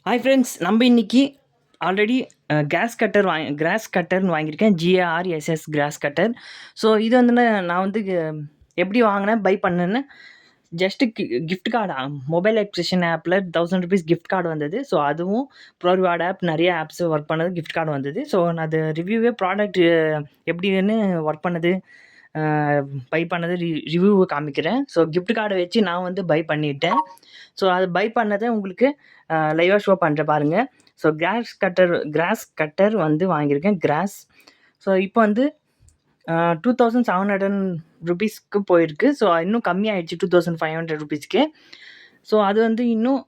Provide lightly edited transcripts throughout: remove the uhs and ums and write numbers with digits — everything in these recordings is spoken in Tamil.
ஹாய் ஃப்ரெண்ட்ஸ், நம்ம இன்னைக்கு ஆல்ரெடி கிராஸ் கட்டர்னு வாங்கியிருக்கேன். GARSS cross cutter. ஸோ இது வந்து நான் வந்து எப்படி வாங்கினேன், பை பண்ணேன்னு just gift card mobile application ஆப்பில் ₹1000 கிஃப்ட் கார்டு வந்தது. ஸோ அதுவும் ப்ரோரிவார்ட் ஆப் நிறைய ஆப்ஸ் ஒர்க் பண்ணது கிஃப்ட் கார்டு வந்தது. ஸோ நான் அது ரிவ்யூவே ப்ராடக்ட் எப்படின்னு ஒர்க் பண்ணது பை பண்ணது ரிவ்யூ காமிக்கிறேன். ஸோ கிஃப்ட் கார்டை வச்சு நான் வந்து பை பண்ணிட்டேன். ஸோ அது பை பண்ணதை உங்களுக்கு லைவாக ஷோ பண்ணுறேன் பாருங்கள். ஸோ கிராஸ் கட்டர் வந்து வாங்கியிருக்கேன் கிராஸ். ஸோ இப்போ வந்து ₹2700 போயிருக்கு. ஸோ இன்னும் கம்மியாகிடுச்சு ₹2500. ஸோ அது வந்து இன்னும்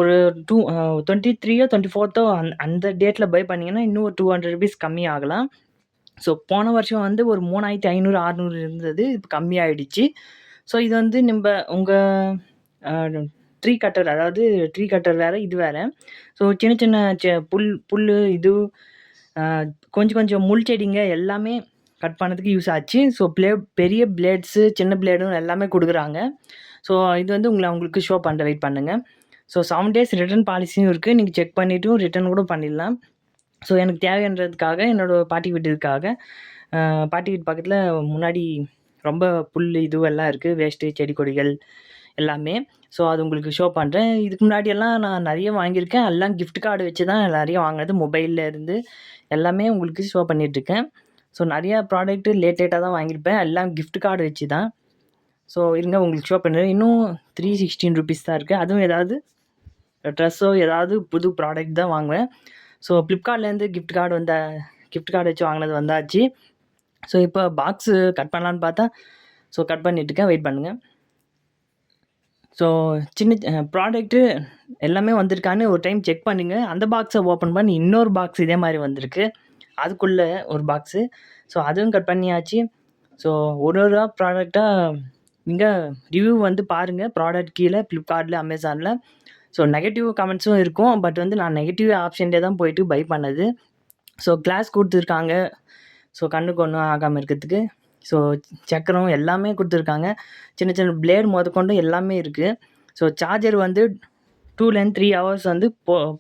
ஒரு 23 24 அந்த டேட்டில் பை பண்ணிங்கன்னா இன்னும் ஒரு ₹200 கம்மி ஆகலாம். ஸோ போன வருஷம் வந்து ஒரு 3500 600 இருந்தது. இப்போ கம்மியாயிடுச்சு. ஸோ இது வந்து உங்கள் ட்ரீ கட்டர், அதாவது ட்ரீ கட்டர் வேறு, இது வேறு. ஸோ சின்ன சின்ன புல் இது கொஞ்சம் கொஞ்சம் முள் செடிங்க எல்லாமே கட் பண்ணதுக்கு யூஸ் ஆச்சு. ஸோ பெரிய பிளேட்ஸு சின்ன பிளேடும் எல்லாமே கொடுக்குறாங்க. ஸோ இது வந்து உங்களுக்கு ஷோ பண்ணுற வெயிட் பண்ணுங்கள். ஸோ 7 days ரிட்டர்ன் பாலிசியும் இருக்குது. நீங்கள் செக் பண்ணிவிட்டும் ரிட்டர்ன் கூட பண்ணிடலாம். ஸோ எனக்கு தேவைன்றதுக்காக என்னோடய பாட்டி வீட்டுக்காக பாட்டி வீட்டு பக்கத்தில் முன்னாடி ரொம்ப புல் இதுவெல்லாம் இருக்குது, வேஸ்ட்டு செடி கொடிகள் எல்லாமே. ஸோ அது உங்களுக்கு ஷோ பண்ணுறேன். இதுக்கு முன்னாடியெல்லாம் நான் நிறைய வாங்கியிருக்கேன். எல்லாம் கிஃப்ட் கார்டு வச்சு தான் நிறைய வாங்கினது. மொபைலில் இருந்து எல்லாமே உங்களுக்கு ஷோ பண்ணிகிட்ருக்கேன். ஸோ நிறையா ப்ராடக்ட்டு லேட்டாக தான் வாங்கியிருப்பேன். எல்லாம் கிஃப்ட் கார்டு வச்சு தான். ஸோ இருங்க உங்களுக்கு ஷோ பண்ணுறேன். இன்னும் ₹316 தான் இருக்குது. அதுவும் ஏதாவது ட்ரெஸ்ஸோ ஏதாவது புது ப்ராடக்ட் தான் வாங்குவேன். ஸோ ஃப்ளிப்கார்ட்லேருந்து கிஃப்ட் கார்டு வச்சு வாங்கினது வந்தாச்சு. ஸோ இப்போ பாக்ஸு கட் பண்ணலான்னு பார்த்தா ஸோ கட் பண்ணிட்டுருக்கேன், வெயிட் பண்ணுங்கள். ஸோ சின்ன ப்ராடக்ட்டு எல்லாமே வந்திருக்கான்னு ஒரு டைம் செக் பண்ணுங்கள். அந்த பாக்ஸை ஓப்பன் பண்ணி இன்னொரு பாக்ஸ் இதே மாதிரி வந்திருக்கு, அதுக்குள்ளே ஒரு பாக்ஸு. ஸோ அதுவும் கட் பண்ணியாச்சு. ஸோ ஒரு ப்ராடக்டாக நீங்கள் ரிவ்யூ வந்து பாருங்கள். ப்ராடக்ட் கீழே ஃப்ளிப்கார்ட்டில், அமேசானில். ஸோ நெகட்டிவ் கமெண்ட்ஸும் இருக்கும். பட் வந்து நான் நெகட்டிவ் ஆப்ஷன்லேயே தான் போயிட்டு பை பண்ணது. ஸோ கிளாஸ் கொடுத்துருக்காங்க, ஸோ கண்ணுக்கு ஒன்றும் ஆகாமல் இருக்கிறதுக்கு. ஸோ சக்கரம் எல்லாமே கொடுத்துருக்காங்க. சின்ன சின்ன பிளேடு முதற்கொண்டு எல்லாமே இருக்குது. ஸோ சார்ஜர் வந்து 2-3 hours வந்து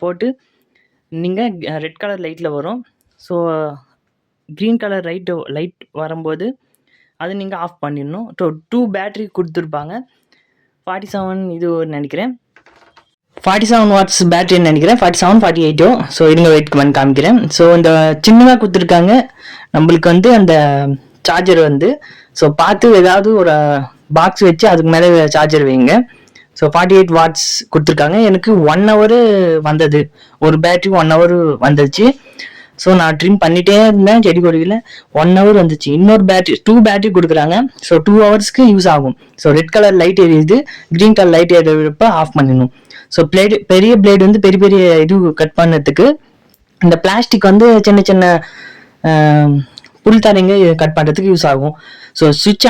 போட்டு நீங்கள் ரெட் கலர் லைட்டில் வரும். ஸோ க்ரீன் கலர் லைட் வரும்போது அது நீங்கள் ஆஃப் பண்ணிடணும். 2 பேட்ரி கொடுத்துருப்பாங்க. 47 இது நினைக்கிறேன், 47 watts பேட்டரின்னு நினைக்கிறேன். 47 48. ஸோ இருங்க வெயிட் பண்ணி காமிக்கிறேன். ஸோ இந்த சின்னதாக கொடுத்துருக்காங்க நம்மளுக்கு வந்து அந்த சார்ஜர் வந்து. ஸோ பார்த்து ஏதாவது ஒரு பாக்ஸ் வச்சு அதுக்கு மேலே சார்ஜர் வைங்க. ஸோ 48 watts கொடுத்துருக்காங்க. எனக்கு 1 hour வந்தது, ஒரு பேட்ரி 1 hour வந்துச்சு. ஸோ நான் ட்ரிம் பண்ணிகிட்டே இருந்தேன் செடி கொடியில், 1 hour வந்துச்சு. இன்னொரு பேட்ரி 2 பேட்ரி கொடுக்குறாங்க. ஸோ 2 hours யூஸ் ஆகும். ஸோ ரெட் கலர் லைட் எரியுது, க்ரீன் கலர் லைட் எரியப்போ ஆஃப் பண்ணிடணும். ஸோ பெரிய பிளேடு வந்து பெரிய பெரிய இது கட் பண்ணதுக்கு, இந்த பிளாஸ்டிக் வந்து சின்ன சின்ன புல் தரைங்க கட் பண்ணுறதுக்கு யூஸ் ஆகும். ஸோ சுவிட்ச்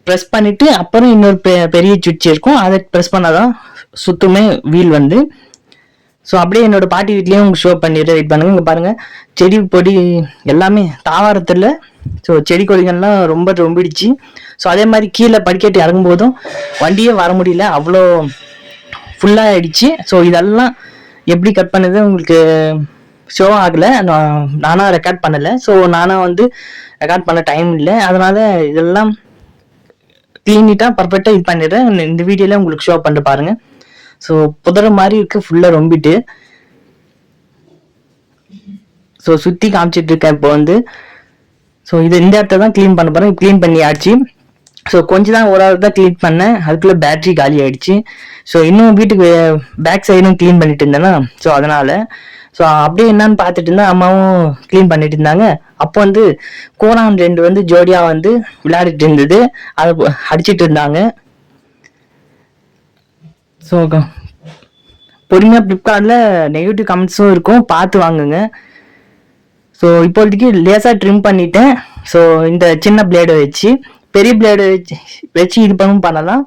ப்ரெஸ் பண்ணிவிட்டு அப்புறம் இன்னொரு பெரிய சுவிட்ச் இருக்கும், அதை ப்ரெஸ் பண்ணாதான் சுத்தமே வீல் வந்து. ஸோ அப்படியே என்னோடய பாட்டி வீட்லேயும் உங்களுக்கு ஷோ பண்ணிட்டு வெயிட் பண்ணுங்கள். இங்கே பாருங்கள், செடி கொடி எல்லாமே தாவாரத்தில். ஸோ செடி கொடிகள்லாம் ரொம்பிடுச்சு. ஸோ அதே மாதிரி கீழே படிக்கட்டு இறங்கும் போதும் வண்டியே வர முடியல, அவ்வளோ ஃபுல்லாக ஆகிடுச்சு. ஸோ இதெல்லாம் எப்படி கட் பண்ணது உங்களுக்கு ஷோ ஆகலை, நானாக ரெக்கார்ட் பண்ணலை. ஸோ நானாக வந்து ரெக்கார்ட் பண்ண டைம் இல்லை, அதனால் இதெல்லாம் க்ளீனிட்டாக பர்ஃபெக்டாக இது பண்ணிடுறேன். இந்த வீடியோவில் உங்களுக்கு ஷோ பண்ணிட்டு பாருங்கள். ஸோ புதற மாதிரி இருக்குது, ஃபுல்லாக ரொம்பிட்டு. ஸோ சுற்றி காமிச்சிட்டு இருக்கேன் இப்போ வந்து. ஸோ இந்த இடத்த தான் க்ளீன் பண்ண போகிறேன். க்ளீன் பண்ணி ஆச்சு. ஸோ கொஞ்சம் தான் ஒரு ஆள் தான் க்ளீன் பண்ணேன், அதுக்குள்ளே பேட்ரி காலி ஆகிடுச்சு. ஸோ இன்னும் வீட்டுக்கு பேக் சைடும் க்ளீன் பண்ணிட்டு இருந்தேன்னா, ஸோ அதனால் ஸோ அப்படியே என்னன்னு பார்த்துட்டு இருந்தேன், அம்மாவும் க்ளீன் பண்ணிட்டு இருந்தாங்க. அப்போ வந்து கோரான் 2 வந்து ஜோடியாக வந்து விளையாடிட்டு இருந்தது, அதை அடிச்சிட்டு இருந்தாங்க. ஸோ பொறுமையாக ஃப்ளிப்கார்ட்டில் நெகட்டிவ் கமெண்ட்ஸும் இருக்கும், பார்த்து வாங்குங்க. ஸோ இப்போதைக்கு லேசாக ட்ரிம் பண்ணிட்டேன். ஸோ இந்த சின்ன பிளேடை வச்சு, பெரிய பிளேடு வச்சு இது பண்ணலாம்.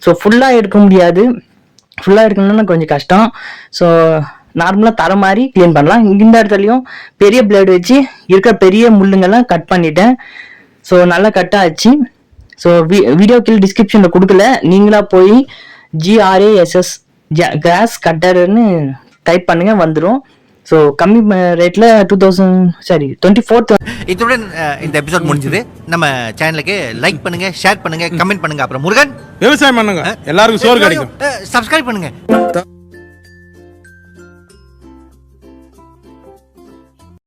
ஸோ ஃபுல்லாக எடுக்க முடியாது, ஃபுல்லாக எடுக்கணும்னா கொஞ்சம் கஷ்டம். ஸோ நார்மலாக தர மாதிரி க்ளீன் பண்ணலாம். இந்த இடத்துலையும் பெரிய பிளேடு வச்சு இருக்கிற பெரிய முள்ளுங்கெல்லாம் கட் பண்ணிட்டேன். ஸோ நல்லா கட் ஆச்சு. ஸோ வீடியோ கீழே டிஸ்கிரிப்ஷனில் கொடுக்கல, நீங்களாக போய் GRASS கிராஸ் கட்டர்னு டைப் பண்ணுங்க வந்துடும். ஸோ கம்மி ரேட்ல 24th. இத்துடன் இந்த எபிசோட் முடிஞ்சது. நம்ம சேனலுக்கு லைக் பண்ணுங்க, ஷேர் பண்ணுங்க, கமெண்ட் பண்ணுங்க. அப்புறம் முருகன் விவசாயம் பண்ணுங்க, எல்லாருக்கும் சோறு கிடைக்கும். சப்ஸ்கிரைப் பண்ணுங்க.